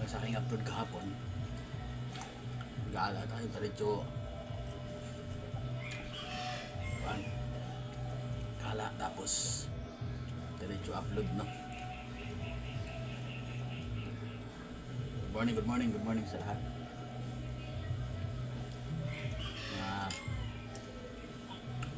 sa aking upload kahapon, gala tayo diretso gala tapos diretso upload, no? Good morning sa lahat.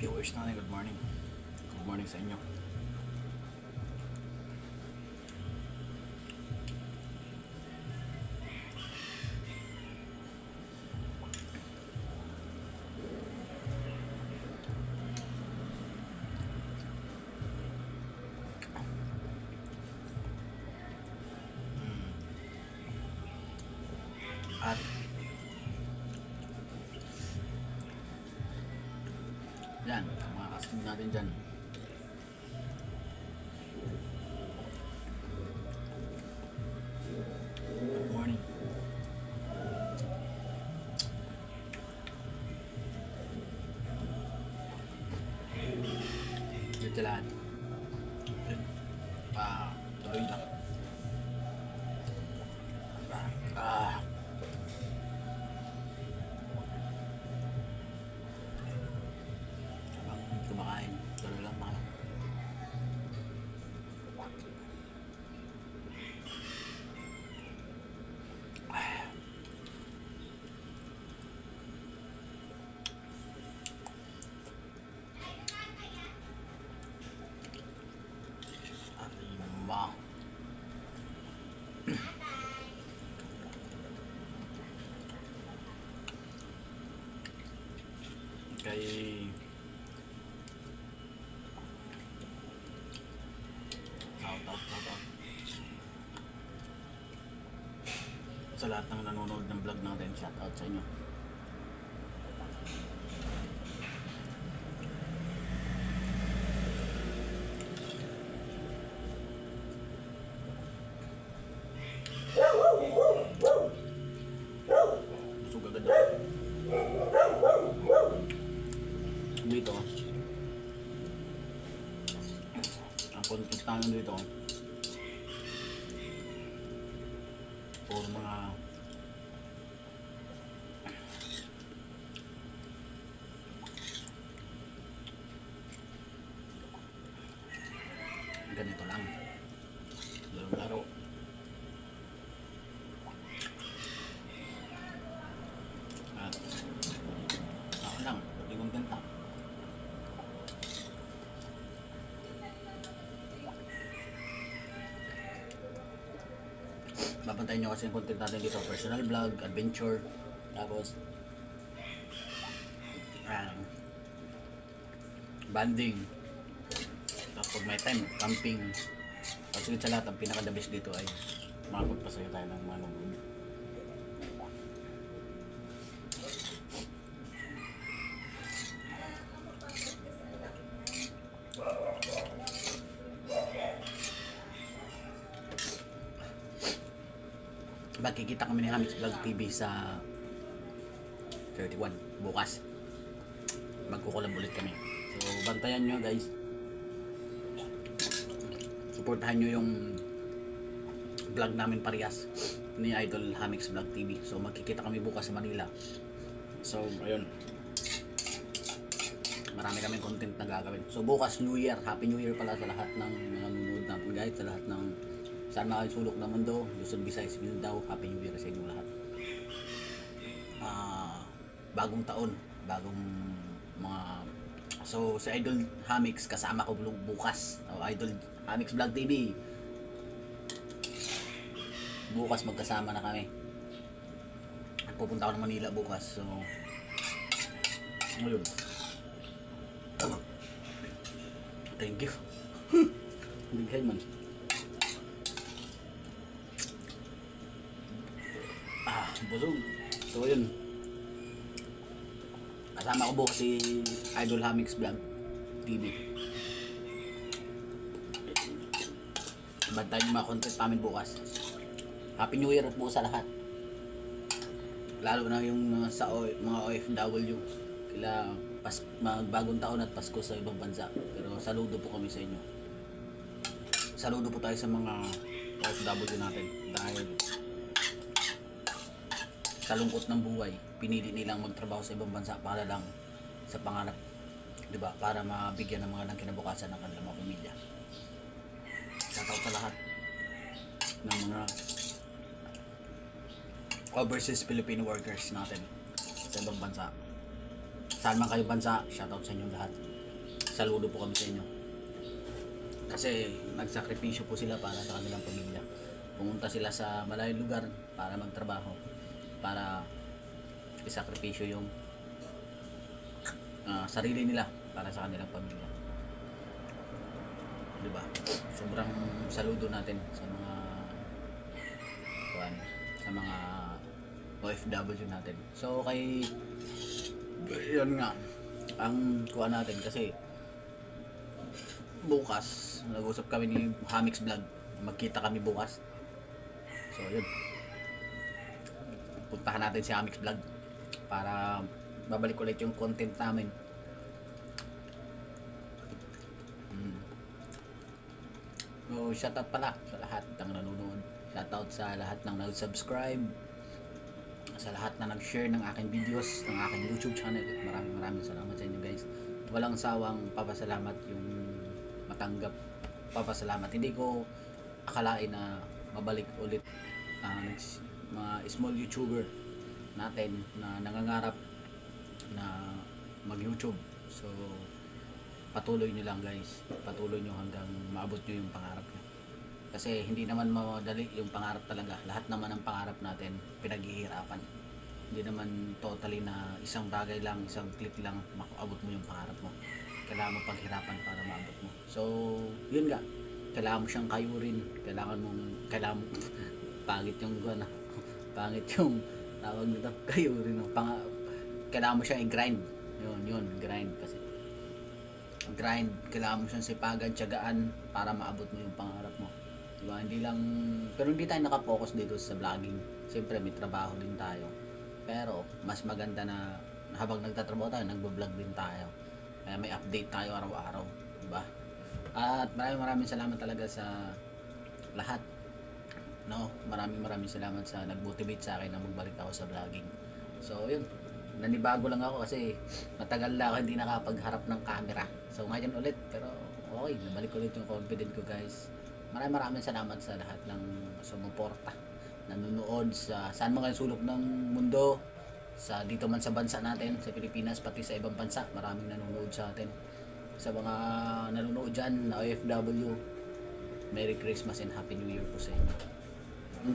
Viewers natin, good morning sa inyo. At yan, mga kasama natin dyan. Good morning. Dito lahat. Tuloy lang. Kumakain, tuloy lang mga. Arima. Kay shout out sa lahat ng nanonood ng vlog natin. Shout out sa inyo. Busog agad ako. Dito ang content namin dito puro mga ganito lang, laro-laro. At ako lang, hindi kontenta. Babantayin nyo kasi yung content natin dito, personal vlog, adventure, tapos banding, tapos pag may time, camping. Tapos sigit sa lahat, ang pinaka-the best dito ay makapagpasaya tayo ng manunod. Magkikita kami ni Hamix Vlog TV sa 31 bukas. Magkukulab ulit kami. So bantayan nyo guys. Suportahan nyo yung vlog namin parehas ni Idol Hamix Vlog TV. So magkikita kami bukas sa Manila. So ayun, marami kaming content na gagawin. So bukas New Year, Happy New Year pala sa lahat ng nanonood natin guys, sa lahat ng saan sulok ng mundo, Luzon, Visayas, Mindanao. Happy New Year sa inyo lahat. Bagong taon, bagong mga. So si Idol Hamix kasama ko bukas. Idol Hamix Vlog TV. Bukas magkasama na kami. Pupunta ako ng Manila bukas. So ngayon. Thank you. Bigay man. Busog. So yun, kasama ko bukas si Idol Hamix Vlog TV. Bantayan yung mga content namin bukas. Happy New Year po sa lahat, lalo na yung sa mga OFW. Kila magbagong taon at Pasko sa ibang bansa. Pero saludo po kami sa inyo. Saludo po tayo sa mga OFW natin dahil sa lungkot ng buhay, pinili nilang magtrabaho sa ibang bansa para lang sa pangarap, 'di ba? Para mabigyan ng mga ng kinabukasan ng kanilang mga pamilya. Shoutout sa lahat ng mga overseas Filipino workers natin sa ibang bansa. Saan man kayo bansa, shoutout sa inyo lahat. Saludo po kami sa inyo. Kasi nagsakripisyo po sila para sa kanilang pamilya. Pumunta sila sa malayong lugar para magtrabaho, para isakripisyo yung sarili nila para sa kanilang pamilya. Diba? Sobrang saludo natin sa mga sa mga OFW natin. So kay yun nga ang kuha natin kasi bukas nag-usap kami ni Hamix Vlog, magkita kami bukas. So yun, puntahan natin si Hamix Vlog para babalik ulit yung content namin. So shoutout pala sa lahat ng nanonood, shoutout sa lahat ng nag-subscribe, sa lahat na nag-share ng aking videos, ng aking YouTube channel. Maraming salamat sa inyo guys. Walang sawang papasalamat yung matanggap papasalamat. Hindi ko akalain na mabalik ulit mga small YouTuber natin na nangangarap na mag-YouTube. So patuloy nyo lang guys, patuloy nyo hanggang maabot nyo yung pangarap nyo. Kasi hindi naman madali yung pangarap talaga. Lahat naman ng pangarap natin pinaghihirapan. Hindi naman totally na isang bagay lang, isang click lang makaabot mo yung pangarap mo. Kailangan mo paghirapan para maabot mo. So yun nga, kailangan mo siyang kayurin, kailangan mo pangit yung pangit yung tawag nito, kayurin ng kailangan mo siyang i-grind. Yun, grind kasi. Grind, kailangan mo siyang sipagan, tiyagaan para maabot mo yung pangarap mo. Diba? Hindi lang, pero hindi tayo nakapokus dito sa vlogging. Siyempre may trabaho din tayo. Pero mas maganda na habang nagtatrabaho tayo, nagbo-vlog din tayo. Kaya may update tayo araw-araw, diba? At maraming salamat talaga sa lahat. No, maraming salamat sa nag-motivate sa akin na magbalik ako sa vlogging. So, yun. Nanibago lang ako kasi matagal na ako hindi nakapagharap ng camera. So, ngayon ulit. Pero, okay. Nabalik ulit yung confident ko, guys. Maraming salamat sa lahat ng sumuporta, nanonood sa saan man kayo sulok ng mundo, sa dito man sa bansa natin, sa Pilipinas, pati sa ibang bansa. Maraming nanonood sa atin. Sa mga nanonood dyan na OFW, Merry Christmas and Happy New Year po sa inyo.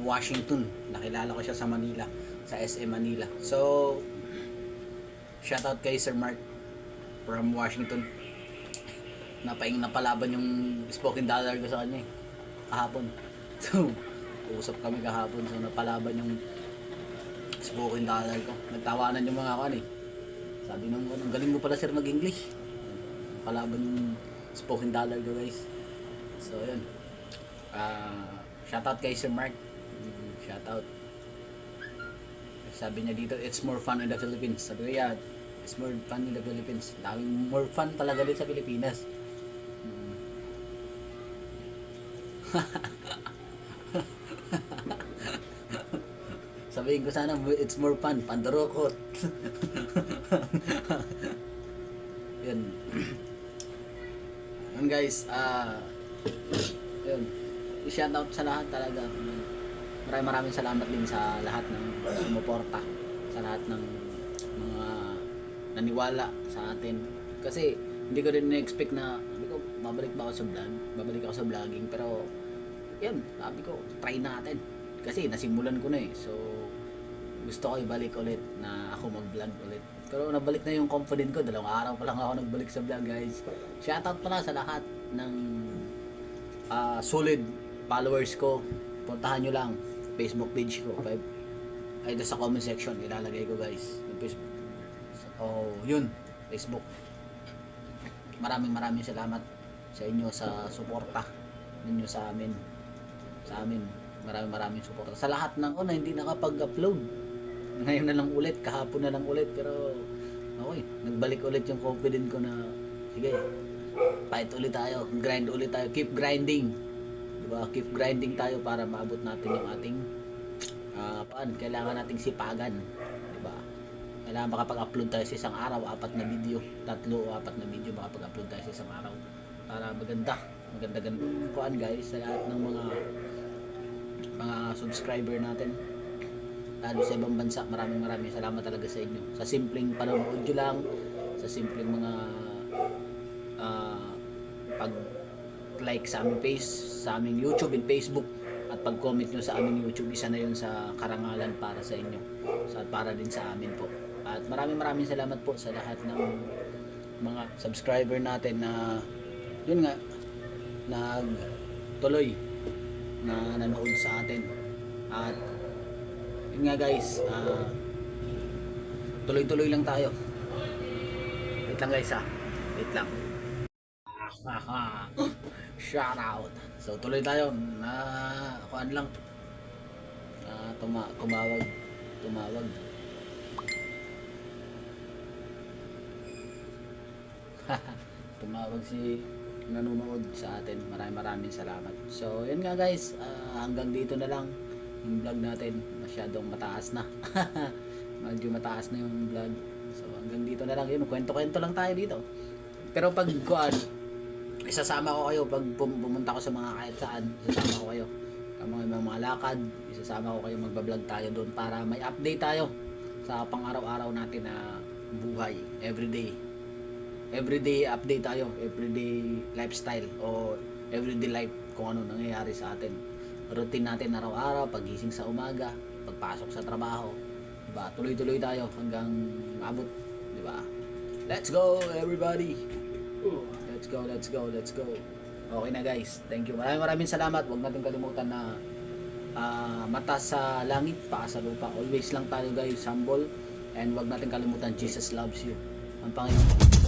Washington, nakilala ko siya sa Manila, sa SM Manila. So, shoutout kay Sir Mark from Washington. Napalaban yung spoken dollar ko sa kanya kahapon. So, usap kami kahapon. So, napalaban yung spoken dollar ko. Nagtawanan yung mga kan eh. Sabi nung, galing mo pala sir mag-English. Napalaban yung spoken dollar ko guys. So, yun. Shoutout kay Sir Mark. Shoutout. Sabi niya dito, it's more fun in the Philippines. Sabi ko, yeah, it's more fun in the Philippines. Daming more fun talaga dito sa Pilipinas. Sabihin ko sana, it's more fun, pandorokot. Yun. Yun guys, yun. I-shoutout sa lahat talaga. Maraming salamat din sa lahat ng sumuporta, sa lahat ng mga naniwala sa atin. Kasi hindi ko rin na-expect na sabi ko, babalik ako sa vlogging, pero yun, sabi ko, try natin. Kasi nasimulan ko na eh. So, gusto ko ibalik ulit na ako mag-vlog ulit. Pero nabalik na yung confident ko. 2 araw pa lang ako nagbalik sa vlog guys. Shoutout pala sa lahat ng solid followers ko. Puntahan nyo lang Facebook page ko. Ay, sa comment section ilalagay ko guys yung Facebook. So, yun, Facebook. Maraming salamat sa inyo sa suporta ninyo sa amin. Maraming suporta sa lahat ng na hindi nakapag-upload. Ngayon na lang ulit, kahapon na lang ulit, pero okay, nagbalik ulit yung confident ko na sige, fight ulit tayo, grind ulit tayo, keep grinding. Diba? Keep grinding tayo para maabot natin yung ating kailangan nating sipagan, di ba? Kailangan makapag-upload tayo sa isang araw, 4 na video, 3 o 4 na video makapag-upload tayo sa isang araw para maganda kuan guys sa lahat ng mga subscriber natin, lalo sa ibang bansa. Maraming salamat talaga sa inyo sa simpleng panonood nyo lang, sa simpleng mga pag like sa aming page, sa aming YouTube and Facebook, at pag-comment nyo sa aming YouTube. Isa na yun sa karangalan para sa inyo, para din sa amin po. At maraming salamat po sa lahat ng mga subscriber natin na yun nga nagtuloy na nanood sa atin. At yun nga guys, tuloy-tuloy lang tayo. Wait lang guys, wait lang. Shout out. So tuloy tayo na kuan lang, tumawag tumawag si nanonood sa atin. Maraming salamat. So yun nga guys, hanggang dito na lang yung vlog natin. Masyadong mataas na. Medyo mataas na yung vlog. So hanggang dito na lang yun. Kwento-kwento lang tayo dito. Pero pag kuan, isasama ko kayo pag pumunta ko sa mga kahit saan. Isasama ko kayo sa mga lakad. Isasama ko kayo, magbablog tayo doon para may update tayo sa pang-araw-araw natin na buhay. Everyday update tayo, everyday lifestyle o everyday life, kung ano nangyayari sa atin. Routine natin araw-araw, pagising sa umaga, pagpasok sa trabaho, diba? Tuloy-tuloy tayo hanggang maabot, diba? Let's go everybody. Let's go. Okay na guys, thank you. Maraming salamat. Huwag natin kalimutan na mata sa langit, paa sa lupa. Always lang tayo guys, humble. And huwag natin kalimutan, Jesus loves you. Ang Panginoon.